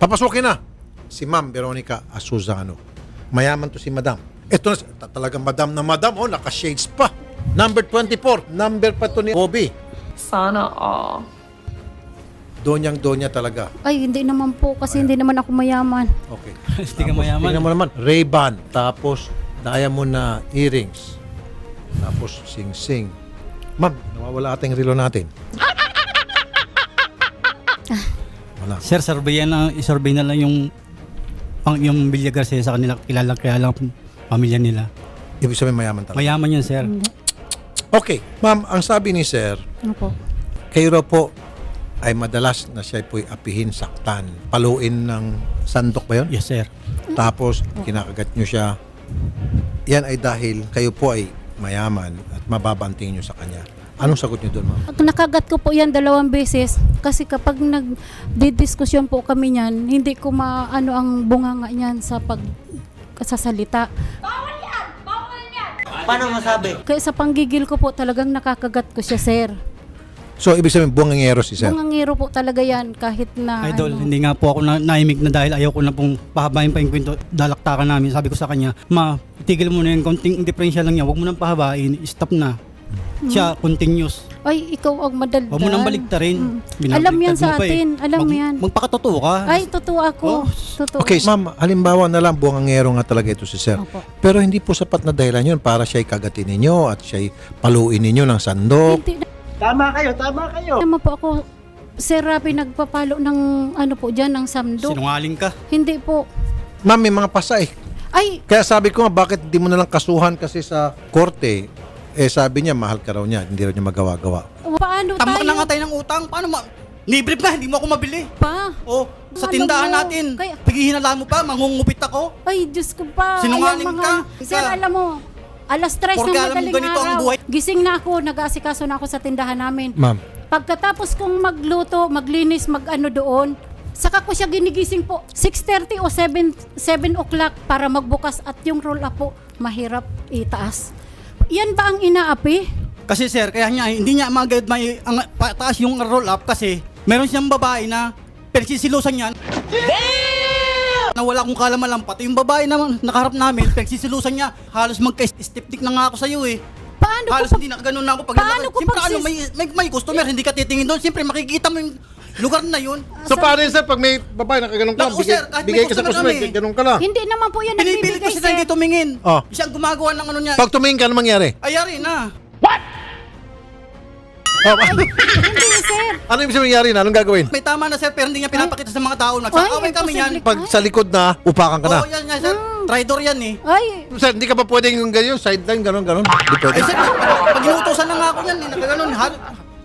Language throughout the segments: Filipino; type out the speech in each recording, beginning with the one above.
Papasukin na si Ma'am Veronica Asuzano. Mayaman to si Madam. Ito na, talagang Madam na Madam. Oh, naka-shades pa. Number 24. Number pa to ni Bobby. Sana all. Donyang-donya talaga. Ay, hindi naman po kasi hindi naman ako mayaman. Okay. Hindi ka mayaman. Tingnan mo naman. Ray-Ban. Tapos, diamond na earrings. Tapos, sing-sing. Ma'am, nawawala ating relo natin. Wala. Sir, survey na lang yung Bilya Garcia sa kanila. Kaya lang pamilya nila. Ibig sabihin mayaman talaga. Mayaman yun, sir. Okay. Ma'am, ang sabi ni Sir, Ano po? kayo raw po ay madalas na siya po'y apihin, saktan, paluin ng sandok ba yun? Yes, sir. Tapos, kinakagat nyo siya. Yan ay dahil kayo po ay mayaman at mababanting nyo sa kanya. Anong sagot nyo doon, ma'am? Nakagat ko po yan 2 beses kasi kapag nagdidiskusyon po kami niyan, hindi ko maano ang bunganga niyan sa pagsasalita. Paano masabi? Kaya sa panggigil ko po talagang nakakagat ko siya, sir. So, ibig sabihin, bungangero si Sir. Bungangero po talaga yan kahit na Idol, ano. hindi nga po ako naimik na dahil ayaw ko na pong pahabain pa yung kwento. Dalaktakan namin. Sabi ko sa kanya, ma, itigil mo na yung konting diferensya lang niya. Huwag mo nang pahabain. Stop na. Siya, continuous. Ay, ikaw ang madaldal. Huwag mo nang baliktarin. Alam yan sa Binabaligtad mo pa eh. atin. Alam yan. Magpakatotoo ka. Ay, totoo ako. Oh. Totoo. Okay, ma'am, halimbawa na lang, bungangero nga talaga ito si Sir. Opo. Pero hindi po sapat na dahilan yun para siya'y kagatin ninyo at siya'y paluin ninyo ng sandok. Hindi Tama kayo. naman po ako, Sir Rapi, nagpapalo ng ano po dyan, ng samdo. Sinungaling ka. Hindi po. Ma'am, may mga pasay. Ay, Kaya sabi ko nga, bakit di mo nalang kasuhan kasi sa korte? Eh, sabi niya, mahal ka raw niya. Hindi raw niya magawa-gawa. paano Tambak tayo? na nga tayo ng utang. Paano Libre pa, hindi mo ako mabili. Pa? Oh, sa Alam tindahan mo, natin. kaya- Paghihinala mo pa, mangungupit ako. Ay, Diyos ko pa. Sinungaling Ayan, ka. Sir, alam mo, alas 3 Porque ng alam mo madaling ganito ang araw. buhay. Gising na ako, nag-aasikaso na ako sa tindahan namin. Ma'am, Pagkatapos kong magluto, maglinis, mag-ano doon, saka ko siya ginigising po 6:30 o 7 o'clock para magbukas at yung roll up po, mahirap itaas. Yan ba ang inaapi? Kasi sir, kaya hindi niya magad pataas yung roll up kasi meron siyang babae na pinagsisilusan niyan. Na wala akong kalamalan, pati yung babae na nakaharap namin, pinagsisilusan niya. Halos magka-steptik na nga ako sa iyo eh. Paano Halos ko hindi na ganun na ako Paano ko Siyempre may customer, hindi ka titingin doon. Siyempre makikita mo yung lugar na yun. so paano yun, Sir, pag may babae nakaganon ka, Naku, sir, kahit may bigay ka sa customer customer, kami. ganun ka lang. Hindi naman po yan Pinipilit ko nagbibigay, siya hindi sir. tumingin. Oh. Siya ang gumagawa ng ano niya. Pag tumingin ka, ano mangyari? Ayari na. Oh, Hindi, sir. ano yung mangyari na? Anong gagawin? May tama na sir, pero hindi niya pinapakita sa mga tao. Nagsakaway kami yan. imposible. Pag sa likod na, upakan ka na. Oo, yan nga sir. Traitor yan eh. Ay, Sir, hindi ka pa pwedeng yung ganyan, sideline, ganon. Hindi pwede. Ay sir, pag inuutosan na nga ako yan, nagkaganon.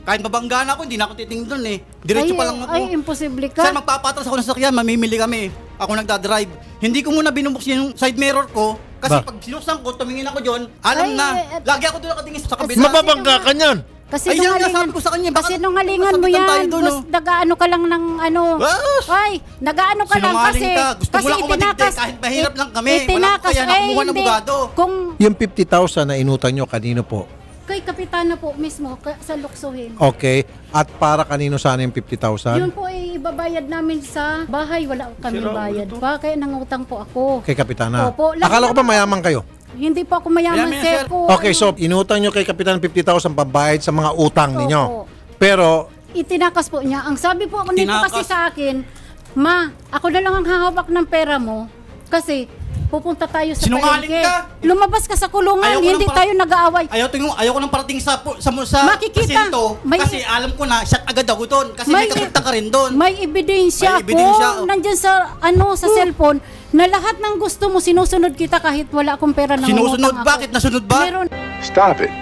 Kahit mabangga na ako, hindi na ako titingin doon eh. Diretso pa lang ako. Ay, imposible ka. Sir, magpapatras ako ng sasakyan, mamimili kami. Ako nagdadrive. Hindi ko muna binubuksan yung side mirror ko. Kasi Ba? pag sinuksan ko, tumingin ako doon, alam Ay, na. Lagi ako doon nakatingin sa kabila. Mababangga ka niyan. Kasi Ay, yan nga, nungalingan, sabi ko sa kanya, baka- kasi nungalingan mo masabitan tayo yan. doon, Bus, oh. nagaano ka lang ng ano. Bas! Ay, nagaano ka lang kasi. Sinungaling ka. Gusto mo lang ako madigday kahit mahirap lang kami. Wala Itinakas, ko kaya nakumuha ng abogado. Kung Yung 50,000 na inutang nyo, kanino po? kay Kapitana po mismo, sa Luksuhin. Okay. At para kanino sana yung 50,000? Yun po ay ibabayad namin sa bahay. Wala kaming bayad pa. Kaya nangutang po ako. Kay Kapitana. Opo. Akala ko pa mayaman kayo. Hindi po ako mayaman, Mayaman, sir. sir. Ko, Okay, so inutang nyo kay Kapitan 50,000 pambayad sa mga utang Opo. ninyo. Pero, Itinakas po niya. Ang sabi po nito Tinakas. kasi sa akin, Ma, ako na lang ang hahawak ng pera mo kasi pupunta tayo sa Sinungaling palengke. ka. Lumabas ka sa kulungan, Ayaw ko hindi ng tayo nag-aaway. Ayaw ko nang parating sa Makikita. pasinto. May- Kasi alam ko na, shot agad ako doon. Kasi may kapunta ka rin doon. May ebidensya May ebidensya, ko oh. nandyan sa sa cellphone na lahat ng gusto mo sinusunod kita kahit wala akong pera na Sinusunod, bakit? Nasunod ba? Meron. Stop it.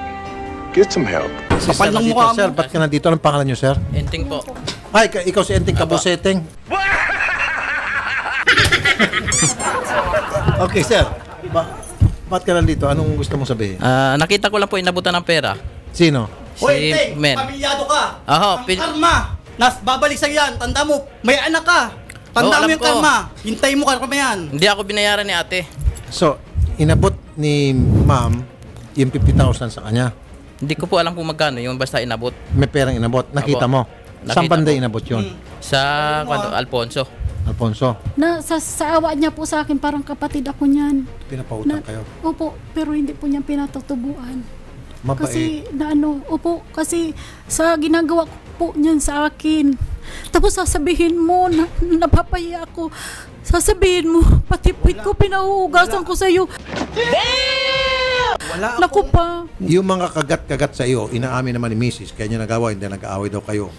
Get some help. si Kapal Sir ng nandito. mukha mo. Sir, ba't ka nandito? Anong pangalan nyo, Sir? Enting po. Ay, ikaw si Enting Kabuseteng. Okay, Sir. Ba't ka nandito? Anong gusto mong sabihin? Nakita ko lang po inabutan ng pera. Sino? Hoy, Teng, Men. pamilyado ka. Aha, Ang karma, babalik sa'yo yan. Tanda mo, may anak ka. Tanda Oo, mo alam yung ko. karma. Hintay mo karma yan. Hindi ako binayaran ni ate. So, inabot ni Ma'am yung 50,000 sa kanya. Hindi ko po alam kung magkano yung basta inabot. May perang inabot. Nakita Apo. mo. Saan Nakita banda ko. inabot yun? Sa Alfonso. Alfonso, Sa awa niya po sa akin, parang kapatid ako niyan. pinapautang kayo. Opo, pero hindi po niya pinatutubuan. Mabait. Kasi kasi sa ginagawa ko po niyan sa akin. Tapos sasabihin mo na napapahiya ako. Sasabihin mo, pati puwit ko pinahuhugasan ko sa iyo. Wala Naku pa. Yung mga kagat-kagat sa iyo, inaamin naman ni Mrs. Kaya niya nagawa, hindi nag-aaway daw kayo.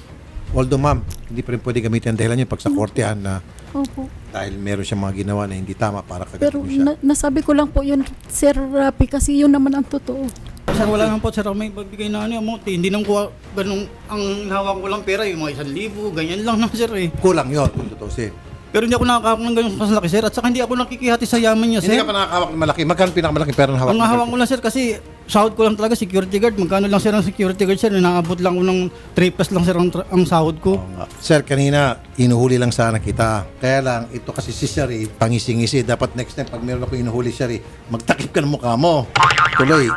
Although ma'am, hindi pa rin pwede gamitin ang dahilan niya pag sa kortehan na Opo. dahil meron siyang mga ginawa na hindi tama para Pero kagatin mo siya. nasabi ko lang po yun, Sir Rapi, kasi yun naman ang totoo. Sir, wala naman po, sir, may pagbigay na amount. Hindi nang kuha, ganun, ang hawak ko lang pera, yung mga 1,000, ganyan lang na, sir eh. Kulang yun, kung tutusin. Pero hindi ako nakakawak ng ganun kasalaki, sir. At saka hindi ako nakikihati sa yaman niya, Hindi sir. ka pa nakakawak ng malaki. Magkano pinakamalaking pera ng hawak? Ang hawak ko lang, sir, kasi sahod ko lang talaga, security guard. Magkano lang, sir, ang security guard, sir? Naabot lang ko ng 3 plus lang, sir, ang sahod ko. Oo nga. Sir, kanina, inuhuli lang sana kita. Kaya lang, ito kasi si Sherry, pangisi-ngisi. Dapat next time, pag meron ako inuhuli, Sherry, magtakip ka ng mukha mo. Tuloy.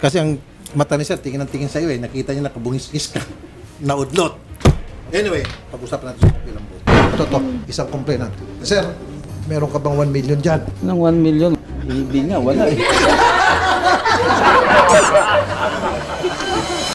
Kasi ang mata ni Sir, tingin ng tingin sa iyo eh. Nakita niya nakabungis-ngis ka. Naudlot. Anyway, pag-usapan natin sa ilang buo. Ito, isang complainant. Sir, meron ka bang 1 million dyan? Ng 1 million. Hindi nga, wala eh.